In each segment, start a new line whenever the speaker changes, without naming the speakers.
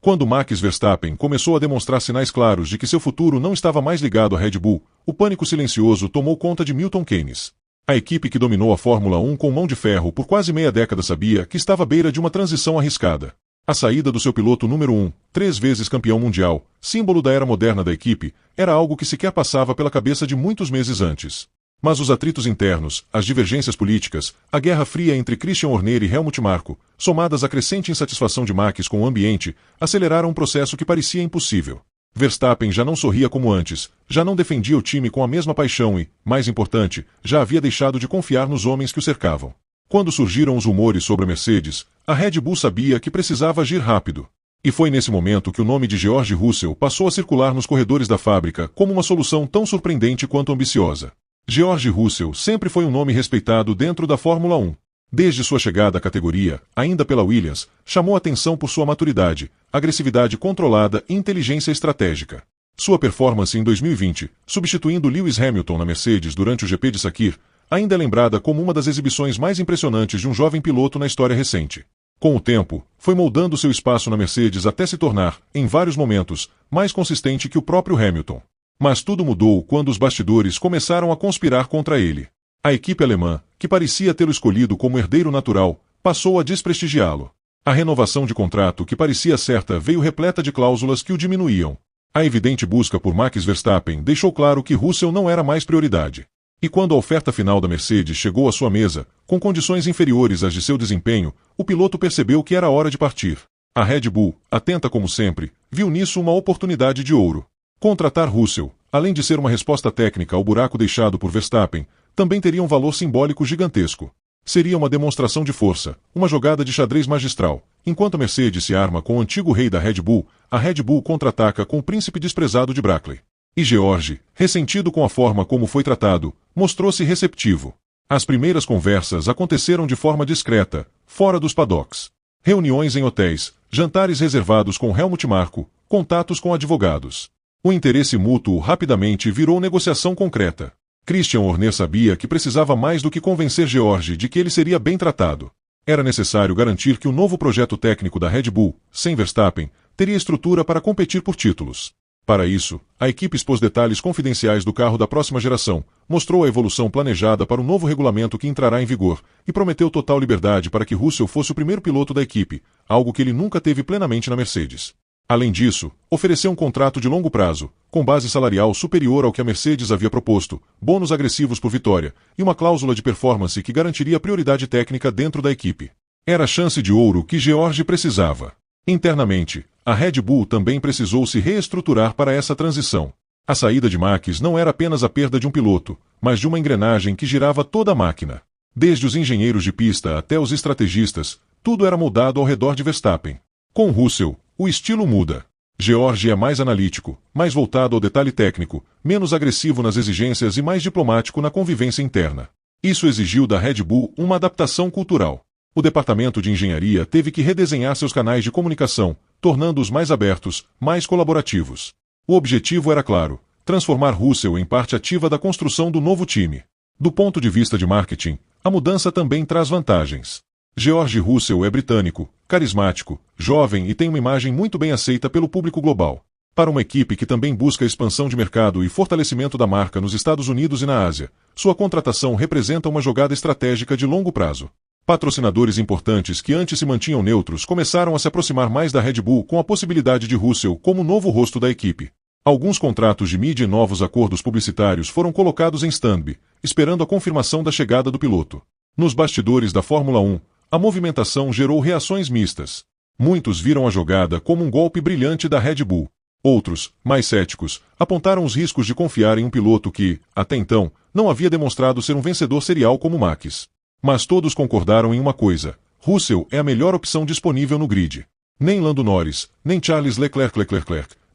Quando Max Verstappen começou a demonstrar sinais claros de que seu futuro não estava mais ligado à Red Bull, o pânico silencioso tomou conta de Milton Keynes. A equipe que dominou a Fórmula 1 com mão de ferro por quase meia década sabia que estava à beira de uma transição arriscada. A saída do seu piloto número 1, 3 vezes campeão mundial, símbolo da era moderna da equipe, era algo que sequer passava pela cabeça de muitos meses antes. Mas os atritos internos, as divergências políticas, a guerra fria entre Christian Horner e Helmut Marko, somadas à crescente insatisfação de Max com o ambiente, aceleraram um processo que parecia impossível. Verstappen já não sorria como antes, já não defendia o time com a mesma paixão e, mais importante, já havia deixado de confiar nos homens que o cercavam. Quando surgiram os rumores sobre a Mercedes, a Red Bull sabia que precisava agir rápido. E foi nesse momento que o nome de George Russell passou a circular nos corredores da fábrica como uma solução tão surpreendente quanto ambiciosa. George Russell sempre foi um nome respeitado dentro da Fórmula 1. Desde sua chegada à categoria, ainda pela Williams, chamou atenção por sua maturidade, agressividade controlada e inteligência estratégica. Sua performance em 2020, substituindo Lewis Hamilton na Mercedes durante o GP de Sakir, ainda é lembrada como uma das exibições mais impressionantes de um jovem piloto na história recente. Com o tempo, foi moldando seu espaço na Mercedes até se tornar, em vários momentos, mais consistente que o próprio Hamilton. Mas tudo mudou quando os bastidores começaram a conspirar contra ele. A equipe alemã, que parecia tê-lo escolhido como herdeiro natural, passou a desprestigiá-lo. A renovação de contrato que parecia certa veio repleta de cláusulas que o diminuíam. A evidente busca por Max Verstappen deixou claro que Russell não era mais prioridade. E quando a oferta final da Mercedes chegou à sua mesa, com condições inferiores às de seu desempenho, o piloto percebeu que era hora de partir. A Red Bull, atenta como sempre, viu nisso uma oportunidade de ouro. Contratar Russell, além de ser uma resposta técnica ao buraco deixado por Verstappen, também teria um valor simbólico gigantesco. Seria uma demonstração de força, uma jogada de xadrez magistral. Enquanto a Mercedes se arma com o antigo rei da Red Bull, a Red Bull contra-ataca com o príncipe desprezado de Brackley. E George, ressentido com a forma como foi tratado, mostrou-se receptivo. As primeiras conversas aconteceram de forma discreta, fora dos paddocks. Reuniões em hotéis, jantares reservados com Helmut Marko, contatos com advogados. O interesse mútuo rapidamente virou negociação concreta. Christian Horner sabia que precisava mais do que convencer George de que ele seria bem tratado. Era necessário garantir que o novo projeto técnico da Red Bull, sem Verstappen, teria estrutura para competir por títulos. Para isso, a equipe expôs detalhes confidenciais do carro da próxima geração, mostrou a evolução planejada para o novo regulamento que entrará em vigor, e prometeu total liberdade para que Russell fosse o primeiro piloto da equipe, algo que ele nunca teve plenamente na Mercedes. Além disso, ofereceu um contrato de longo prazo, com base salarial superior ao que a Mercedes havia proposto, bônus agressivos por vitória, e uma cláusula de performance que garantiria prioridade técnica dentro da equipe. Era a chance de ouro que George precisava. Internamente, a Red Bull também precisou se reestruturar para essa transição. A saída de Max não era apenas a perda de um piloto, mas de uma engrenagem que girava toda a máquina. Desde os engenheiros de pista até os estrategistas, tudo era moldado ao redor de Verstappen. Com Russell, o estilo muda. George é mais analítico, mais voltado ao detalhe técnico, menos agressivo nas exigências e mais diplomático na convivência interna. Isso exigiu da Red Bull uma adaptação cultural. O departamento de engenharia teve que redesenhar seus canais de comunicação, tornando-os mais abertos, mais colaborativos. O objetivo era claro: transformar Russell em parte ativa da construção do novo time. Do ponto de vista de marketing, a mudança também traz vantagens. George Russell é britânico, carismático, jovem e tem uma imagem muito bem aceita pelo público global. Para uma equipe que também busca expansão de mercado e fortalecimento da marca nos Estados Unidos e na Ásia, sua contratação representa uma jogada estratégica de longo prazo. Patrocinadores importantes que antes se mantinham neutros começaram a se aproximar mais da Red Bull com a possibilidade de Russell como novo rosto da equipe. Alguns contratos de mídia e novos acordos publicitários foram colocados em stand-by, esperando a confirmação da chegada do piloto. Nos bastidores da Fórmula 1, a movimentação gerou reações mistas. Muitos viram a jogada como um golpe brilhante da Red Bull. Outros, mais céticos, apontaram os riscos de confiar em um piloto que, até então, não havia demonstrado ser um vencedor serial como Max. Mas todos concordaram em uma coisa: Russell é a melhor opção disponível no grid. Nem Lando Norris, nem Charles Leclerc,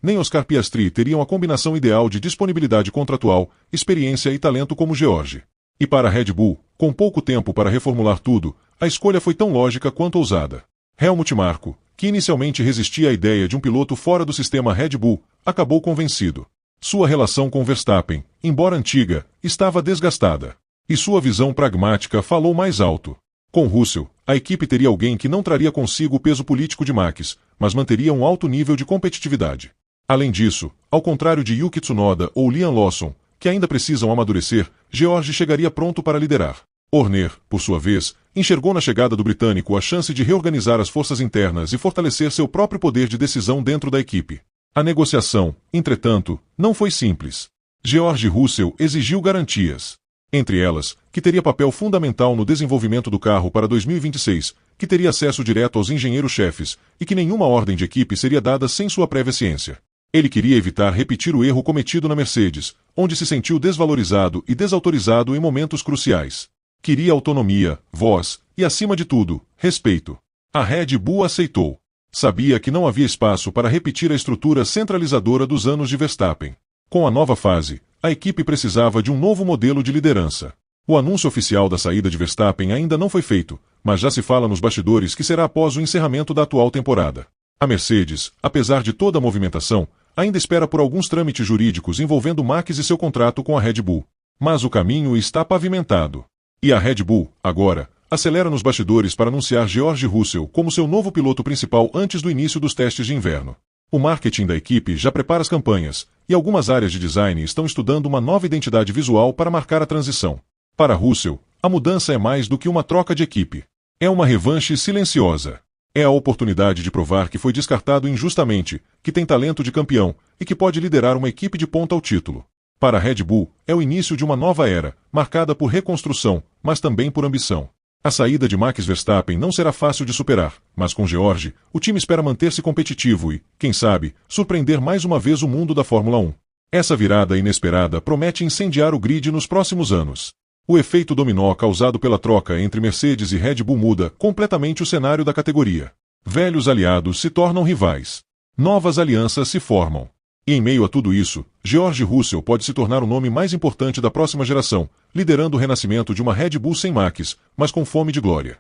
nem Oscar Piastri teriam a combinação ideal de disponibilidade contratual, experiência e talento como George. E para a Red Bull, com pouco tempo para reformular tudo, a escolha foi tão lógica quanto ousada. Helmut Marko, que inicialmente resistia à ideia de um piloto fora do sistema Red Bull, acabou convencido. Sua relação com Verstappen, embora antiga, estava desgastada. E sua visão pragmática falou mais alto. Com Russell, a equipe teria alguém que não traria consigo o peso político de Max, mas manteria um alto nível de competitividade. Além disso, ao contrário de Yuki Tsunoda ou Liam Lawson, que ainda precisam amadurecer, George chegaria pronto para liderar. Horner, por sua vez, enxergou na chegada do britânico a chance de reorganizar as forças internas e fortalecer seu próprio poder de decisão dentro da equipe. A negociação, entretanto, não foi simples. George Russell exigiu garantias. Entre elas, que teria papel fundamental no desenvolvimento do carro para 2026, que teria acesso direto aos engenheiros-chefes e que nenhuma ordem de equipe seria dada sem sua prévia ciência. Ele queria evitar repetir o erro cometido na Mercedes, onde se sentiu desvalorizado e desautorizado em momentos cruciais. Queria autonomia, voz e, acima de tudo, respeito. A Red Bull aceitou. Sabia que não havia espaço para repetir a estrutura centralizadora dos anos de Verstappen. Com a nova fase, a equipe precisava de um novo modelo de liderança. O anúncio oficial da saída de Verstappen ainda não foi feito, mas já se fala nos bastidores que será após o encerramento da atual temporada. A Mercedes, apesar de toda a movimentação, ainda espera por alguns trâmites jurídicos envolvendo Max e seu contrato com a Red Bull. Mas o caminho está pavimentado. E a Red Bull, agora, acelera nos bastidores para anunciar George Russell como seu novo piloto principal antes do início dos testes de inverno. O marketing da equipe já prepara as campanhas, e algumas áreas de design estão estudando uma nova identidade visual para marcar a transição. Para Russell, a mudança é mais do que uma troca de equipe. É uma revanche silenciosa. É a oportunidade de provar que foi descartado injustamente, que tem talento de campeão e que pode liderar uma equipe de ponta ao título. Para a Red Bull, é o início de uma nova era, marcada por reconstrução, mas também por ambição. A saída de Max Verstappen não será fácil de superar, mas com George, o time espera manter-se competitivo e, quem sabe, surpreender mais uma vez o mundo da Fórmula 1. Essa virada inesperada promete incendiar o grid nos próximos anos. O efeito dominó causado pela troca entre Mercedes e Red Bull muda completamente o cenário da categoria. Velhos aliados se tornam rivais. Novas alianças se formam. E em meio a tudo isso, George Russell pode se tornar o nome mais importante da próxima geração, liderando o renascimento de uma Red Bull sem Max, mas com fome de glória.